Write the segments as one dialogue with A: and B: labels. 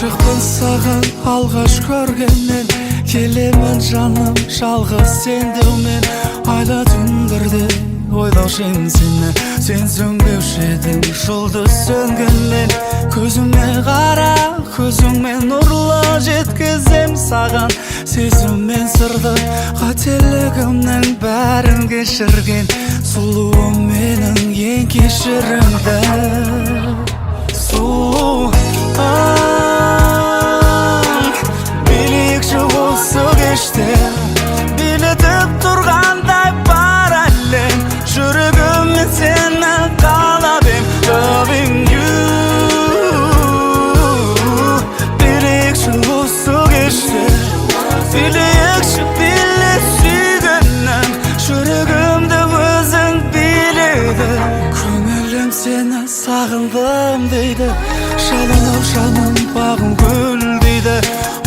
A: Ғашықпын саған алғаш көргеннен, келемін жаным жалғыз сендеумен. Айла түндерде ойлаушым сені, сен сөнбеуші едің жұлдыз сөнгенмен. Көзіме қара, көзіңмен нұрлы жеткізем саған сезіммен сырды. Қателігімнің бәрін кешірген сұлуым менің ең кешірімді. Сұлу билейікші осы кеште, билетіп тұрғандай бар әлем. Жүрегіммен сені қалап ем, loving you. Билейікші осы кеште, билейікші биле сүйгеннің. Жүрегімді өзің биледі, көңілім сені сағындым дейді. Жалын-ау жаным бағым гүлдейді,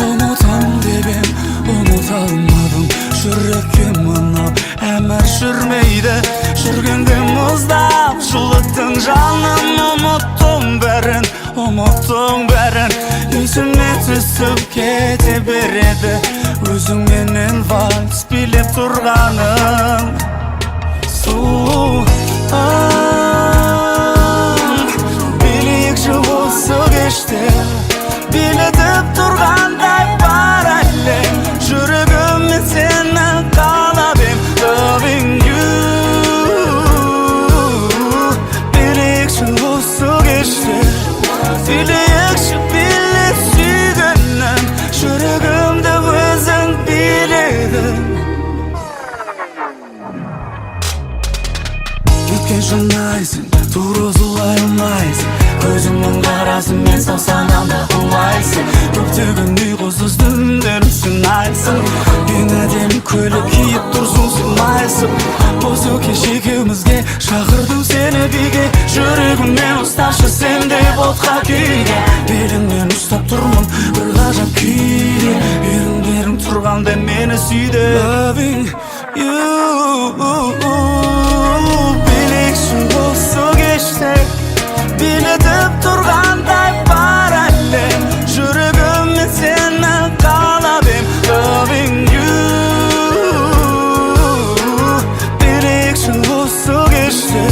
A: ұмытам деп ем, ұмыта алмадым. Жүрекке мынау әмір жүрмейді, жүргенде мұздап жылыттың жаным. Ұмыттың бәрін, ұмыттың бәрін, есіме түсіп кете береді өзіңменен вальс билеп тұрғаным. Сұлу билейікші осы кеште, билетіп тұрғандай бар әлем. Жүрегіммен сені қалап ем, loving you. Билейікші осы кеште, билейікші биле сүйгеннің. Жүрегімді өзің биледің. Кеткен шынайсың, тура солай ұнайсың. Көзіңнің қарасы мен сау санамда ұлайсың. Көптеген ұйқысыз түндерімсің айсың. Ең әдемі көйлек киіп тұрсың сыйлайсың. Осы кеш екеумізге шақырдым сені биге. Жүрегіммен ұсташы сендей отқа күйге. Беліңнен ұстап тұрмын бір ғажап күйде. Еріндерің тұрғанда мені сүйді, loving you. Билейікші осы кеште, билетіп тұрғандай бар әлем. Жүрегіммен сені қалап ем, loving you. Билейікші осы кеште,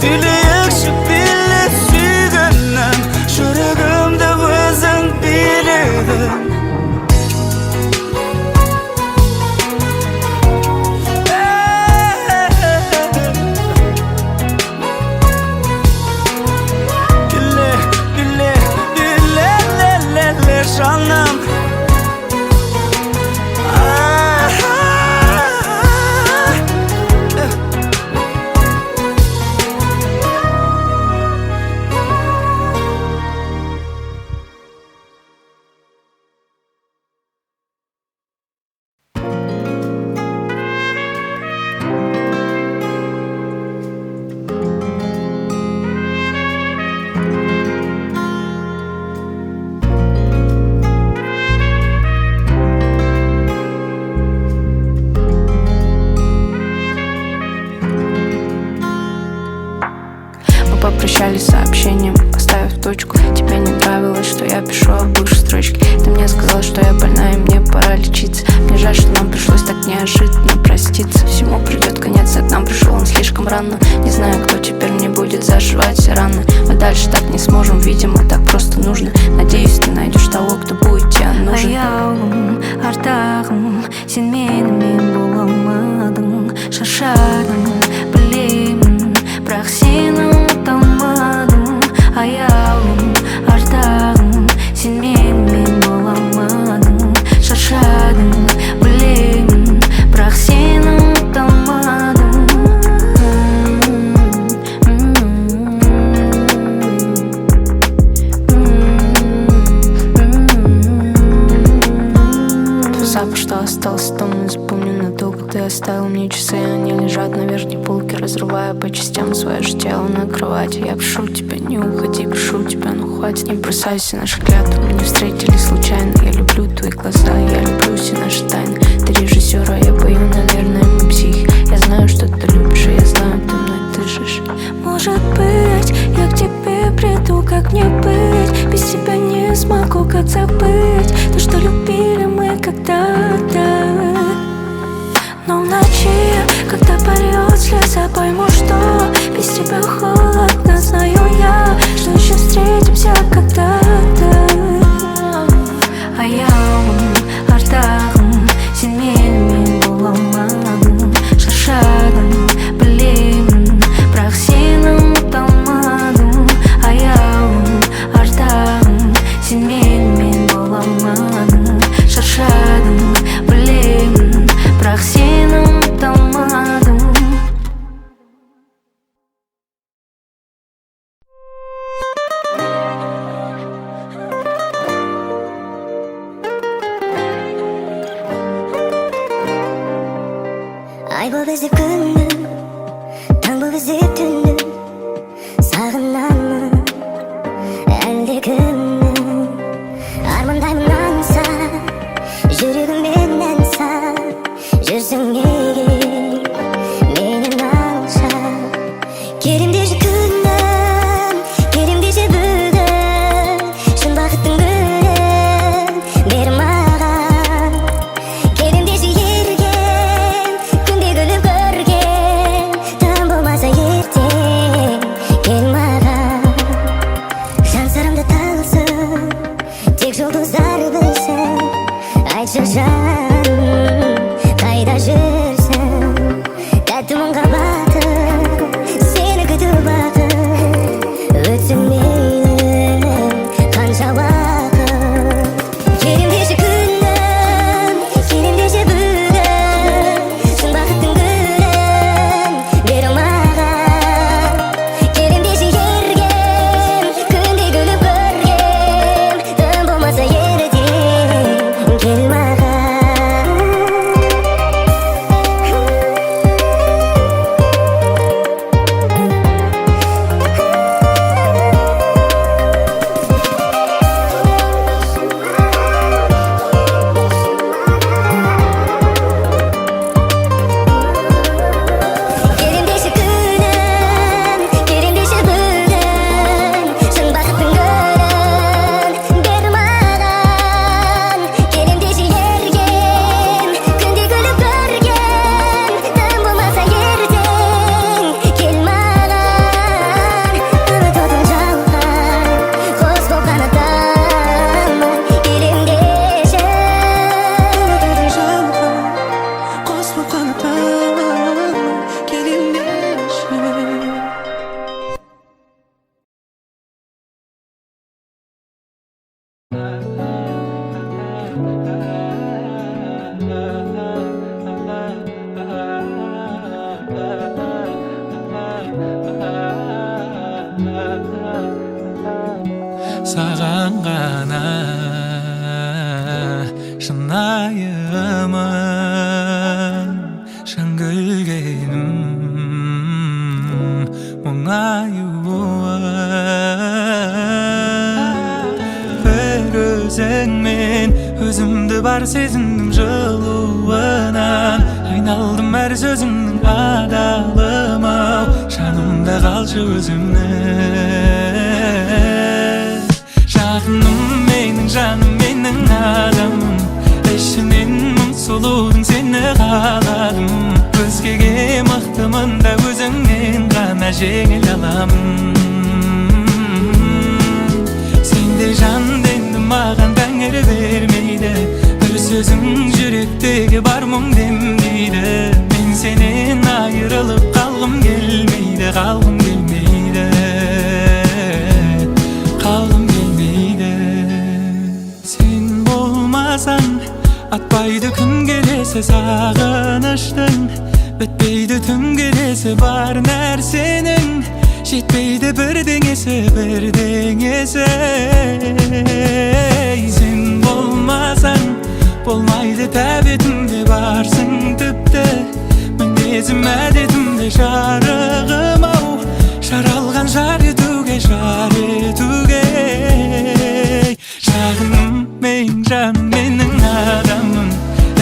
A: билейікші биле сүйгеннің. Жүрегімді өзің биледің. Жаным
B: попрощались сообщением, поставив точку. Тебе не нравилось, что я пишу об бывшей строчке. Ты мне сказал, что я больна и мне пора лечиться. Мне жаль, что нам пришлось так неожиданно проститься. Всему придет конец, а к нам пришел он слишком рано. Не знаю, кто теперь мне будет зашивать все раны. Мы дальше так не сможем, видимо, так просто нужно. Надеюсь, ты найдешь того, кто будет тебе нужен.
C: Аяулым, артағым, сен менімен бола алмадың. Шаршадым, білемін, бірақ сені ұмыта алмадым. Аяулым, артағым, сен менімен бола алмадың. Шаршадым, білемін, бірақ сені ұмыта алмадым.
B: Запах, что остался, то не запомню надолго. Ты оставил мне часы, они лежат на верхней полке, разрывая по частям свое же тело на кровати. Я прошу тебя, не уходи, прошу тебя, ну хватит. Не бросайся, наши клятвы мы не встретились случайно. Я люблю твои глаза, я люблю все наши тайны. Ты режиссер, а я пою, наверное, мы психи. Я знаю, что ты любишь, и я знаю, ты мной дышишь.
C: Может быть, я к тебе приду, как мне быть? Без тебя не смогу, как шаршадым, білемін, бірақ сені ұмыта алмадым.
D: Ай бұл іздеп күннің, таң бұл іздеп түннің, сағынамын әлде кімнің. Армандаймын аңса, жүрегіммен әнса, жүрсің неге менен алша. Келем деші күнім, келем деші бүгін, шын бақыттың гүлін бер маған. Келем деші ерген, күнде күліп көрген, тым болмаса ертең кел маған. Жан сырымды тағылсын, тек жұлдыздар білсін. Айтшы жаным, қайда жүрсің? Тәтті мұңға батып, сені күтіп бақыт. Өтсін мейлі қанша уақыт. Келем деші күнім, келем деші бүгін, шын бақыттың гүлін бер маған. Келем деші ерген, күнде күліп көрген, тым болмаса ертең кел маған. Келем деші күнім, келем деші бүгін, шын бақыттың гүлін бер маған. Келем деші ерген, күнде күліп көрген, тым болмаса ертең кел маған. Үміт отын жалған, қос болып қанаттамын, келем деші.
A: Үміт отын жалған, қос болып қанаттамын, келем деші. Саған ғана шынайымын, шын күлгенім мұңаюым. Бір өзіңмен өзімді бар сезіндім жылуынан, айналдым әр сөзіңнің адалым-ау. Жанымда қалшы өзімнің жақыным, менің жаным, менің адамым. Ішінен мың сұлудың сені қаладым. Өзгеге мықтымын да өзіңнен ғана жеңіл аламын. Сендей жан енді маған тәңір бермейді, бір сөзің жүректегі бар мұң демдейді. Мен сенен айырылып қалғым келмейді, қалғым келмейді, қалғым келмейді. Сен болмасаң атпайды күн келесі, сағыныштың бітпейді түн келесі. Бар нәрсенің жетпейді бірдеңесі, бірдеңесі. Сен болмасаң болмайды тәбетімде, барсың тіпті мінезім әдетімде. Жарығым-ау, жаралған жар етуге, жар етуге. Жағыным, мен жаным, менің адамым.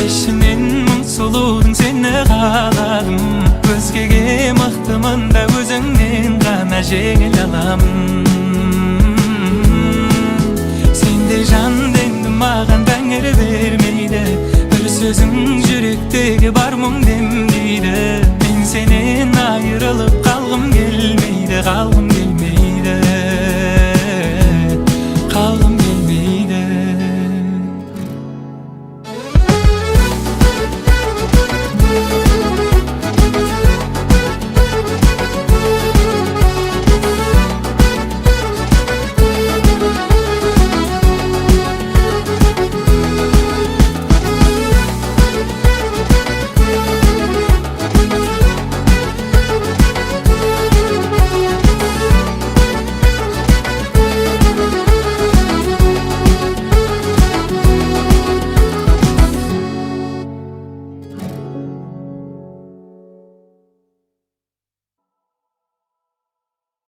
A: Ішінен мың сұлудың сені қаладым. Өзгеге мықтымын да өзіңнен ғана жеңіл аламын. Сендей жан енді маған тәңір бермейді, бір сөзің жүректегі бар мұң демдейді. Мен сенен айырылып қалғым келмейді, қалғым келмейді.